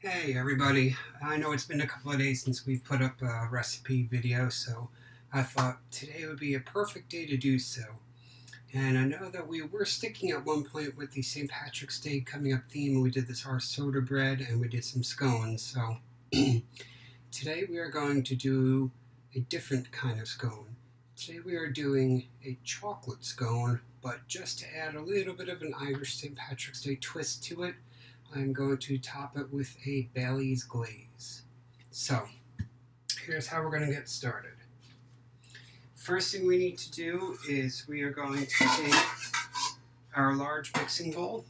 Hey everybody, I know it's been a couple of days since we've put up a recipe video, so I thought today would be a perfect day to do so. And I know that we were sticking at one point with the St. Patrick's Day coming up theme. We did this our soda bread and we did some scones, so today we are going to do a different kind of scone. Today we are doing a chocolate scone, but just to add a little bit of an Irish St. Patrick's Day twist to it, I'm going to top it with a Bailey's glaze. So, here's how we're going to get started. First thing we need to do is we are going to take our large mixing bowl,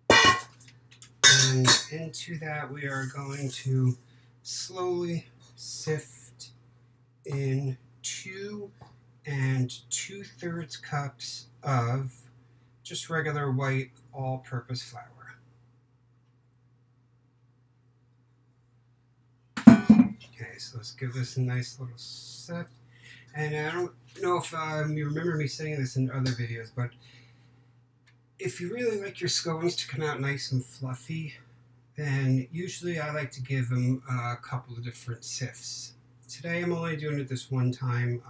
and into that we are going to slowly sift in 2 2/3 cups of just regular white all-purpose flour. Okay, so let's give this a nice little sip. And I don't know if you remember me saying this in other videos, but if you really like your scones to come out nice and fluffy, then usually I like to give them a couple of different sifts. Today I'm only doing it this one time,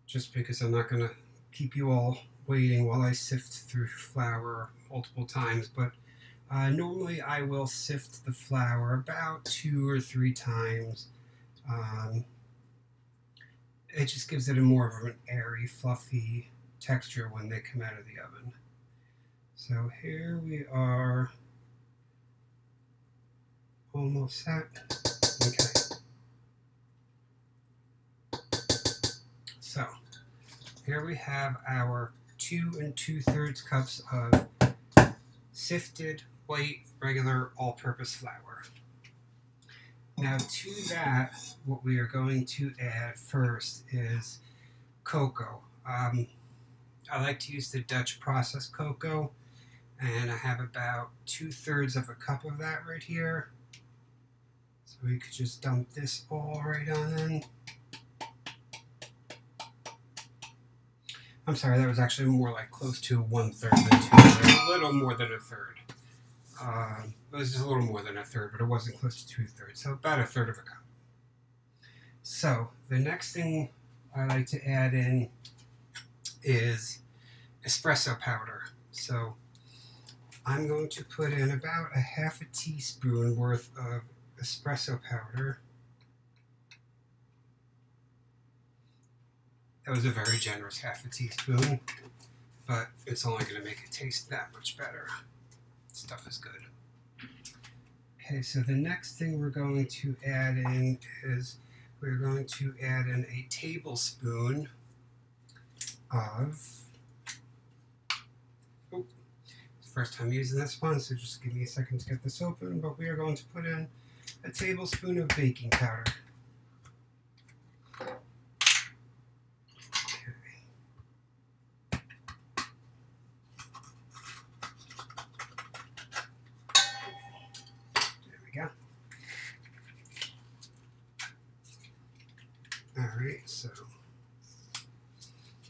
just because I'm not going to keep you all waiting while I sift through flour multiple times, but normally I will sift the flour about 2 or 3 times. It just gives it a more of an airy, fluffy texture when they come out of the oven. So here we are, almost set. Okay. So here we have our 2 2/3 cups of sifted white regular all-purpose flour. Now to that, what we are going to add first is cocoa. I like to use the Dutch processed cocoa, and I have about 2/3 of a cup of that right here. So we could just dump this all right on in. I'm sorry, that was actually more like close to 1/3 than 2/3, a little more than 1/3. It was just a little more than 1/3, but it wasn't close to 2/3, so about 1/3 of a cup. So the next thing I like to add in is espresso powder. So I'm going to put in about a half a teaspoon worth of espresso powder. That was a very generous half a teaspoon, but it's only going to make it taste that much better. Stuff is good. Okay, so the next thing we're going to add in is we're going to add in a tablespoon of, it's the first time using this one, so just give me a second to get this open, but we are going to put in a tablespoon of baking powder. Alright, so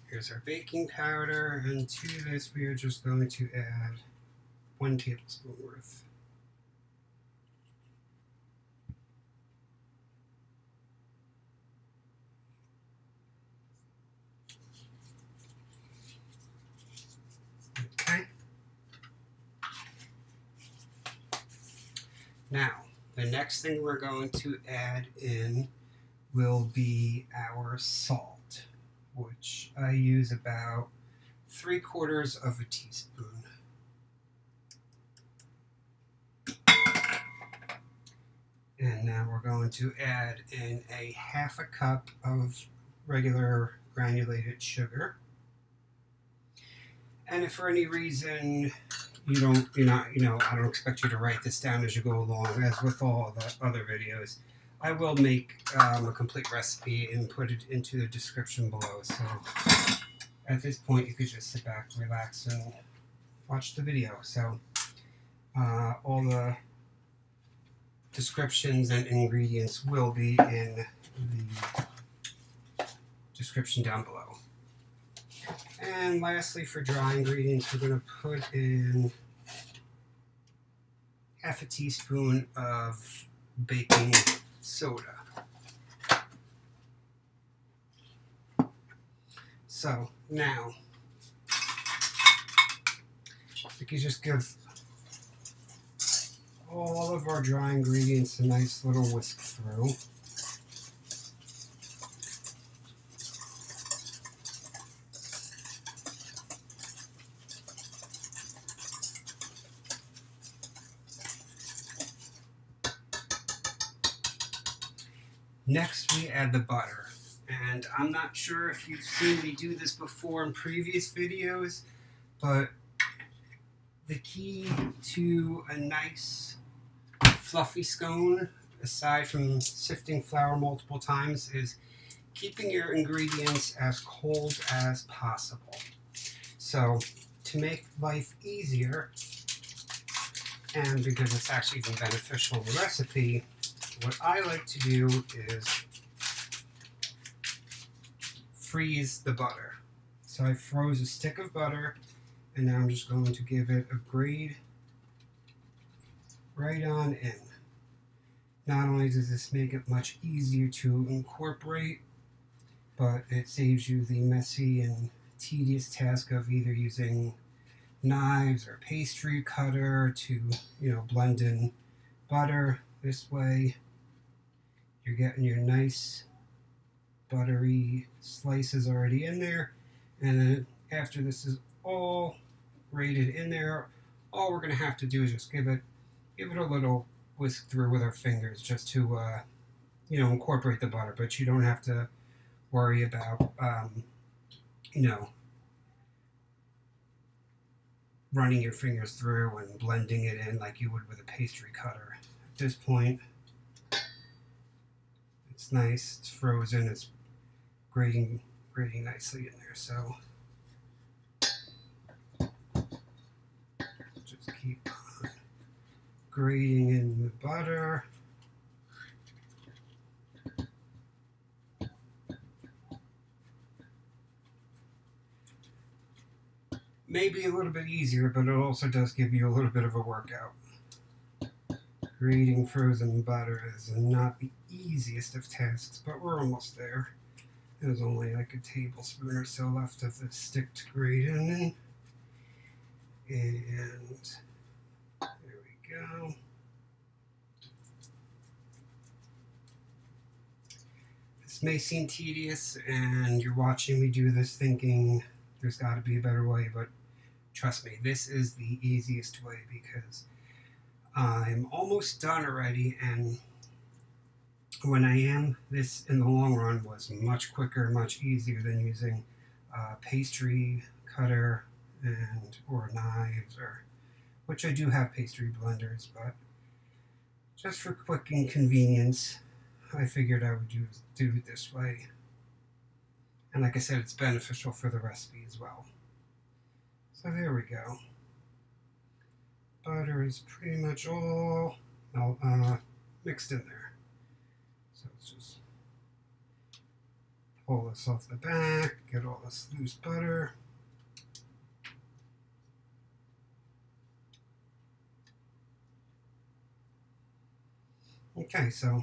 here's our baking powder, and to this we are just going to add 1 tablespoon worth. Okay. Now, the next thing we're going to add in will be our salt, which I use about 3/4 of a teaspoon. And now we're going to add in a half a cup of regular granulated sugar. And if for any reason I don't expect you to write this down as you go along, as with all the other videos, I will make a complete recipe and put it into the description below. So at this point, you could just sit back, relax, and watch the video. So all the descriptions and ingredients will be in the description down below. And lastly, for dry ingredients, we're going to put in half a teaspoon of baking soda. So now we can just give all of our dry ingredients a nice little whisk through. Next, we add the butter. And I'm not sure if you've seen me do this before in previous videos, but the key to a nice fluffy scone, aside from sifting flour multiple times, is keeping your ingredients as cold as possible. So to make life easier, and because it's actually even beneficial in the recipe, what I like to do is freeze the butter. So I froze a stick of butter, and now I'm just going to give it a grate right on in. Not only does this make it much easier to incorporate, but it saves you the messy and tedious task of either using knives or pastry cutter to, blend in butter. This way you're getting your nice buttery slices already in there, and then after this is all grated in there, all we're going to have to do is just give it a little whisk through with our fingers just to incorporate the butter. But you don't have to worry about running your fingers through and blending it in like you would with a pastry cutter. At this point, it's nice, it's frozen, it's grating nicely in there. So just keep on grating in the butter. Maybe a little bit easier, but it also does give you a little bit of a workout. Grating frozen butter is not the easiest of tasks, but we're almost there. There's only like a tablespoon or so left of the stick to grate in. And there we go. This may seem tedious, and you're watching me do this thinking there's got to be a better way, but trust me, this is the easiest way because I'm almost done already, and when I am, this in the long run was much quicker, much easier than using pastry cutter or knives, which I do have pastry blenders, but just for quick and convenience, I figured I would do it this way. And like I said, it's beneficial for the recipe as well. So there we go. Butter is pretty much all mixed in there. So let's just pull this off the back, get all this loose butter. Okay, so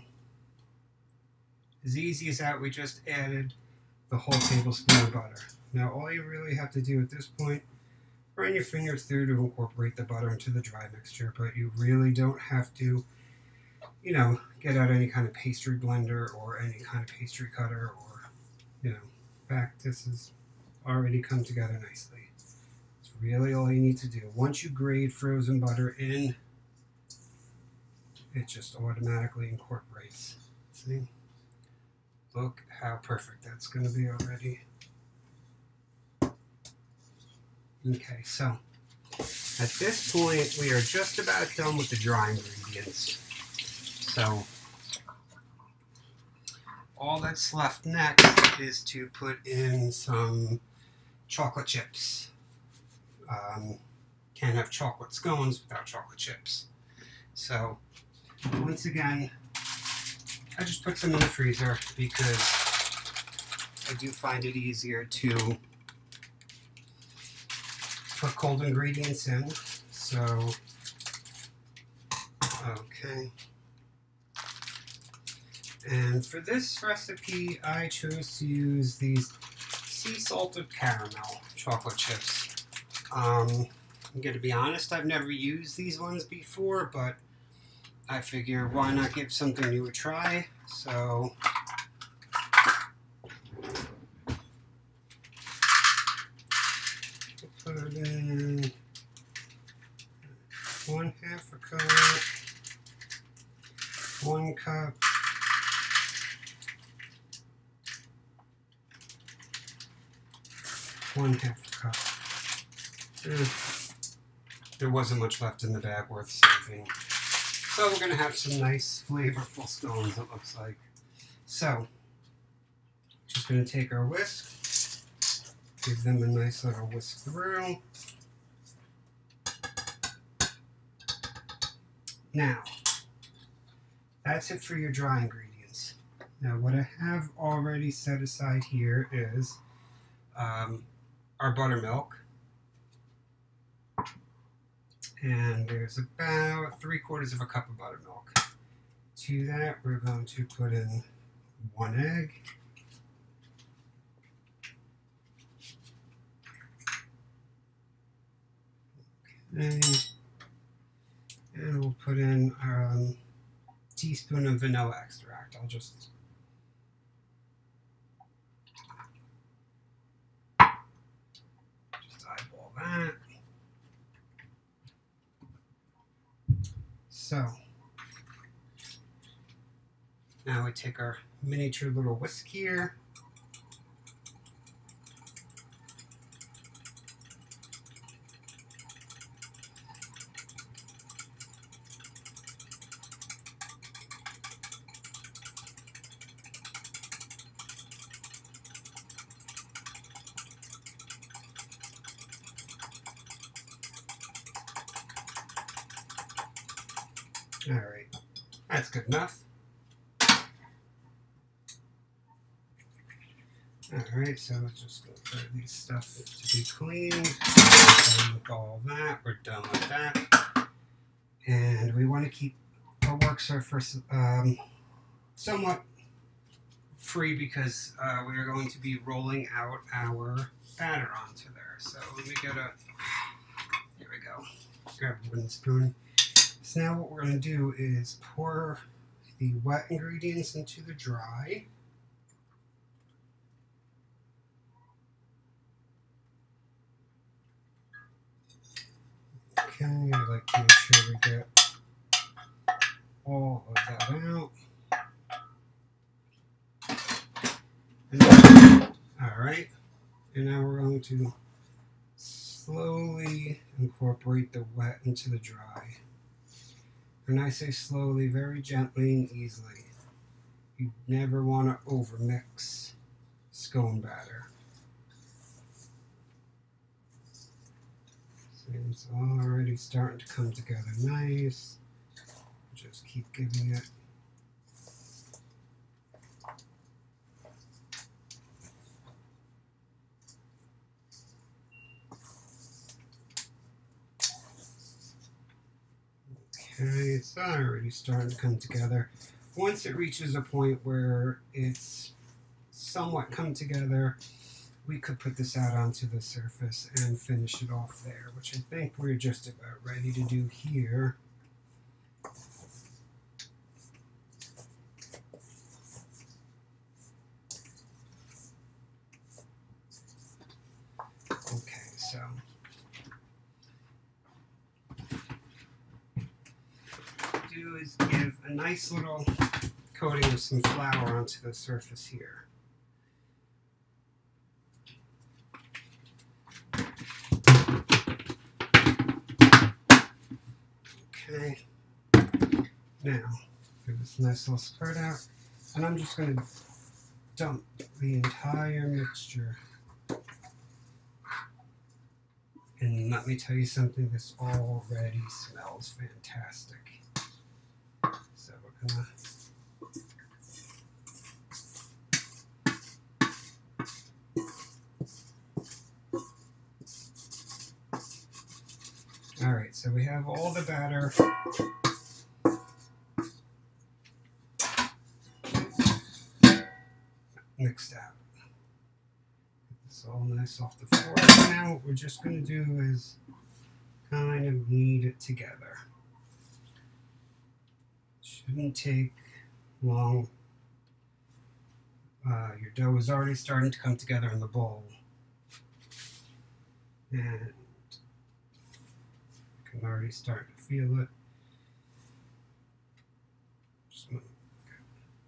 as easy as that, we just added the whole tablespoon of butter. Now all you really have to do at this point, run your fingers through to incorporate the butter into the dry mixture, but you really don't have to, get out any kind of pastry blender or any kind of pastry cutter or, in fact, this has already come together nicely. It's really all you need to do. Once you grate frozen butter in, it just automatically incorporates. See? Look how perfect that's going to be already. Okay, so at this point, we are just about done with the dry ingredients. So all that's left next is to put in some chocolate chips. Can't have chocolate scones without chocolate chips. So once again, I just put some in the freezer because I do find it easier to put cold ingredients in. So Okay. And for this recipe, I chose to use these sea salted caramel chocolate chips. I'm gonna be honest, I've never used these ones before, but I figure why not give something new a try? So put in 1/2 a cup, 1 cup, one-half a cup. There wasn't much left in the bag worth saving. So we're going to have some nice flavorful scones, it looks like. So, just going to take our whisk, give them a nice little whisk through. Now, that's it for your dry ingredients. Now what I have already set aside here is our buttermilk. And there's about 3/4 of a cup of buttermilk. To that, we're going to put in 1 egg. Okay. And we'll put in a teaspoon of vanilla extract. I'll just eyeball that. So, now we take our miniature little whisk here. Alright, that's good enough. Alright, so let's just go for these stuff to be cleaned. Done with all that, we're done with that. And we want to keep our work surface somewhat free because we are going to be rolling out our batter onto there. So let me get here we go, grab a wooden spoon. So now what we're going to do is pour the wet ingredients into the dry. Okay, I like to make sure we get all of that out. Alright, and now we're going to slowly incorporate the wet into the dry. And I say slowly, very gently and easily. You never want to overmix scone batter. So it's already starting to come together nice. Just keep giving it. Okay, it's already starting to come together. Once it reaches a point where it's somewhat come together, we could put this out onto the surface and finish it off there, which I think we're just about ready to do here. Okay, so do is give a nice little coating of some flour onto the surface here. Okay, now give this nice little spread out, and I'm just going to dump the entire mixture. And let me tell you something, this already smells fantastic. So we're gonna Alright, so we have all the batter nice off the floor. Now what we're just going to do is kind of knead it together. Shouldn't take long. Your dough is already starting to come together in the bowl. And you can already start to feel it.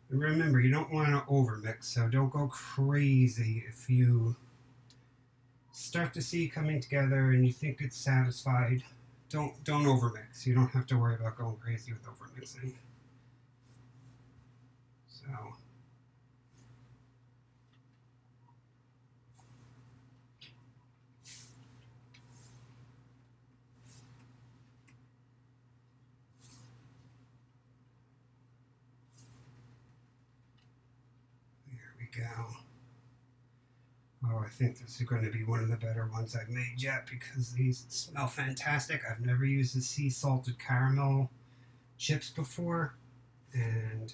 Remember, you don't want to overmix, so don't go crazy if you start to see coming together and you think it's satisfied. Don't overmix. You don't have to worry about going crazy with overmixing. So there we go. Oh, I think this is going to be one of the better ones I've made yet because these smell fantastic. I've never used the sea salted caramel chips before, and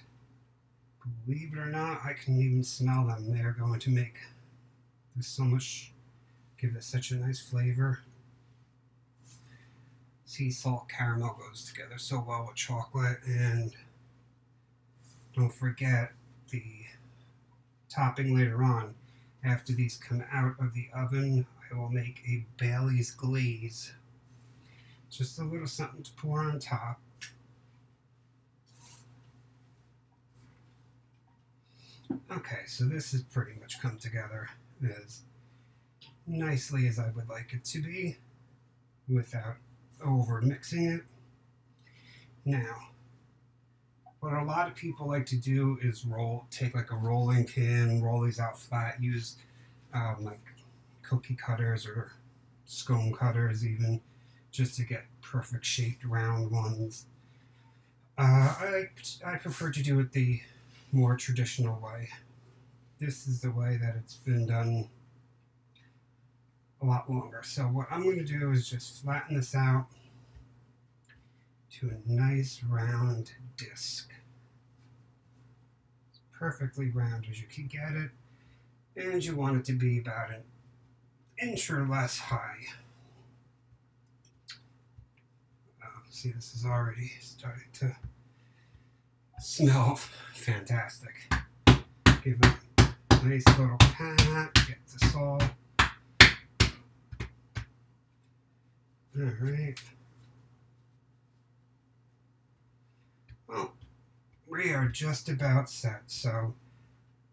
believe it or not, I can even smell them. They're going to make this so much, give it such a nice flavor. Sea salt caramel goes together so well with chocolate, and don't forget the topping later on. After these come out of the oven, I will make a Bailey's glaze. Just a little something to pour on top. Okay, so this has pretty much come together as nicely as I would like it to be without over mixing it. Now, what a lot of people like to do is take like a rolling pin, roll these out flat, use like cookie cutters or scone cutters even, just to get perfect shaped round ones. I prefer to do it the more traditional way. This is the way that it's been done a lot longer. So what I'm going to do is just flatten this out to a nice round disc. It's perfectly round as you can get it, and you want it to be about an inch or less high. See, this is already starting to smell fantastic. Give it a nice little pat, get this all. Alright. Well, we are just about set. So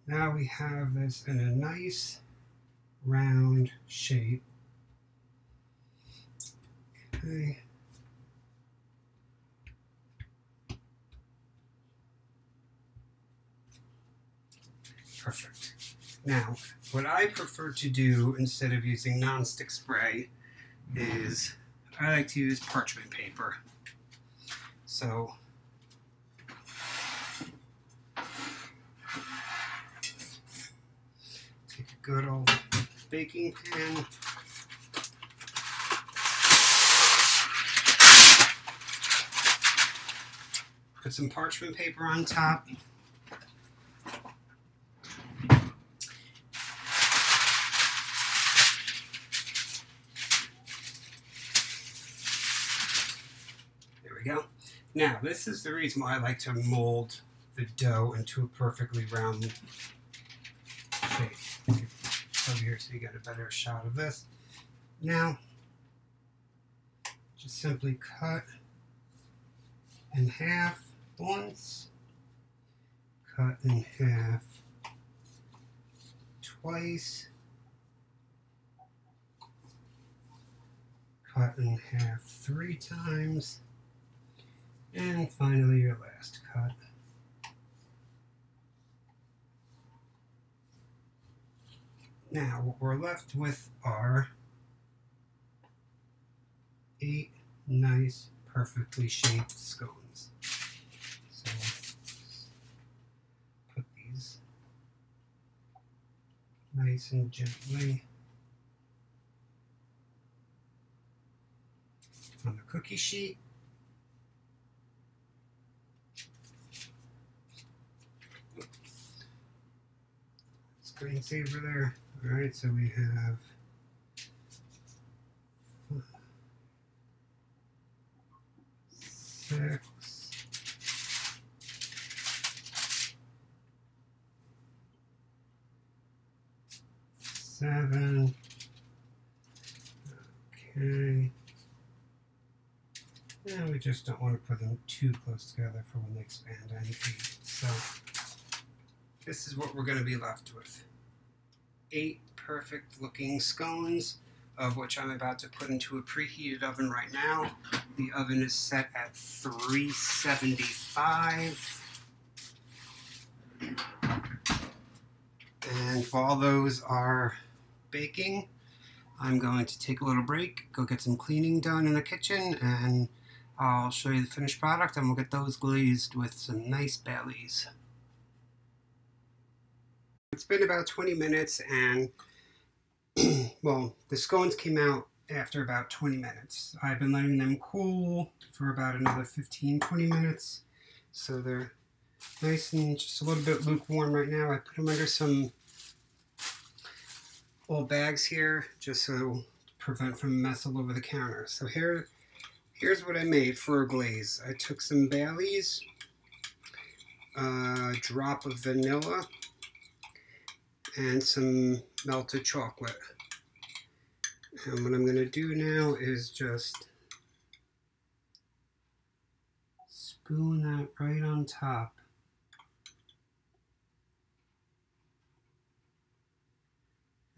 now we have this in a nice round shape. Okay. Perfect. Now, what I prefer to do instead of using nonstick spray is I like to use parchment paper. So take a good old baking pan. Put some parchment paper on top. Go. Now, this is the reason why I like to mold the dough into a perfectly round shape. Over here so you get a better shot of this. Now, just simply cut in half once, cut in half twice, cut in half 3 times, and finally your last cut. Now what we're left with are 8 nice, perfectly shaped scones. So put these nice and gently on the cookie sheet. Screensaver there. Alright, so we have 6, 7. Okay. And we just don't want to put them too close together for when they expand any feet. So this is what we're going to be left with. 8 perfect looking scones, of which I'm about to put into a preheated oven right now. The oven is set at 375. And while those are baking, I'm going to take a little break, go get some cleaning done in the kitchen, and I'll show you the finished product, and we'll get those glazed with some nice bellies. It's been about 20 minutes, and well, the scones came out after about 20 minutes. I've been letting them cool for about another 15-20 minutes, so they're nice and just a little bit lukewarm right now. I put them under some old bags here, just so to prevent from mess all over the counter. So here's what I made for a glaze. I took some Baileys, a drop of vanilla, and some melted chocolate. And what I'm going to do now is just spoon that right on top.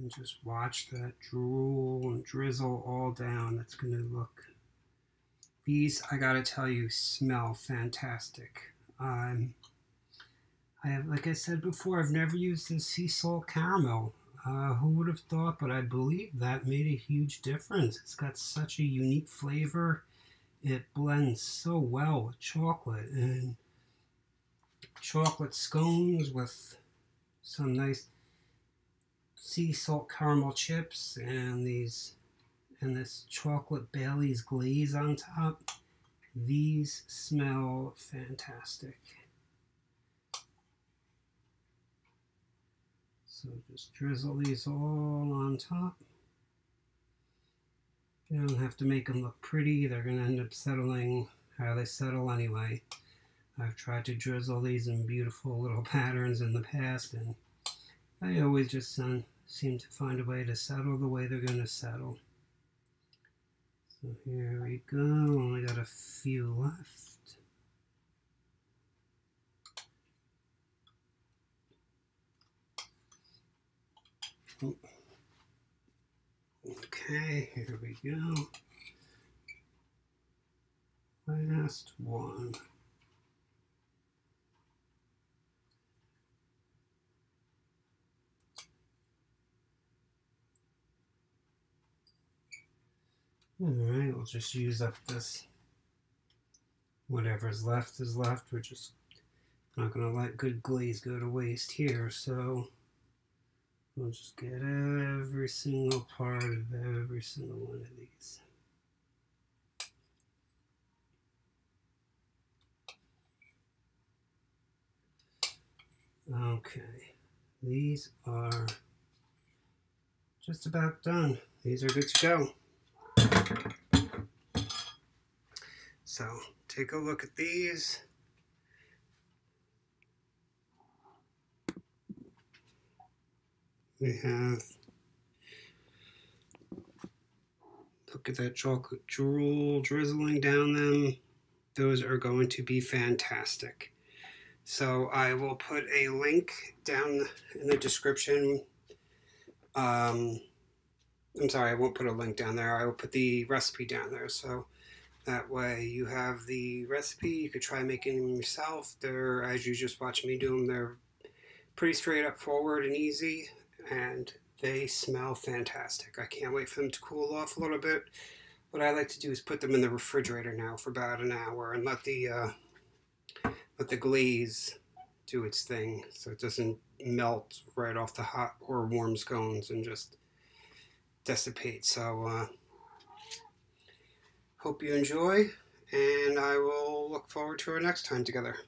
And just watch that drool and drizzle all down. That's going to look... These, I gotta tell you, smell fantastic. I have, like I said before, I've never used the sea salt caramel. Who would have thought, but I believe that made a huge difference. It's got such a unique flavor. It blends so well with chocolate, and chocolate scones with some nice sea salt caramel chips and this chocolate Bailey's glaze on top. These smell fantastic. So just drizzle these all on top. You don't have to make them look pretty. They're going to end up settling how they settle anyway. I've tried to drizzle these in beautiful little patterns in the past, and I always just seem to find a way to settle the way they're going to settle. So here we go. Only got a few left. Okay, here we go. Last one. Alright, we'll just use up this. Whatever's left is left. We're just not going to let good glaze go to waste here, so we'll just get every single part of every single one of these. Okay, these are just about done. These are good to go. So take a look at these. We have, look at that chocolate drool drizzling down them. Those are going to be fantastic. So I will put a link down in the description. I'm sorry, I won't put a link down there. I will put the recipe down there. So that way you have the recipe. You could try making them yourself. They're, as you just watched me do them, they're pretty straight up forward and easy. And they smell fantastic. I can't wait for them to cool off a little bit. What I like to do is put them in the refrigerator now for about an hour and let the glaze do its thing, so it doesn't melt right off the hot or warm scones and just dissipate. So hope you enjoy, and I will look forward to our next time together.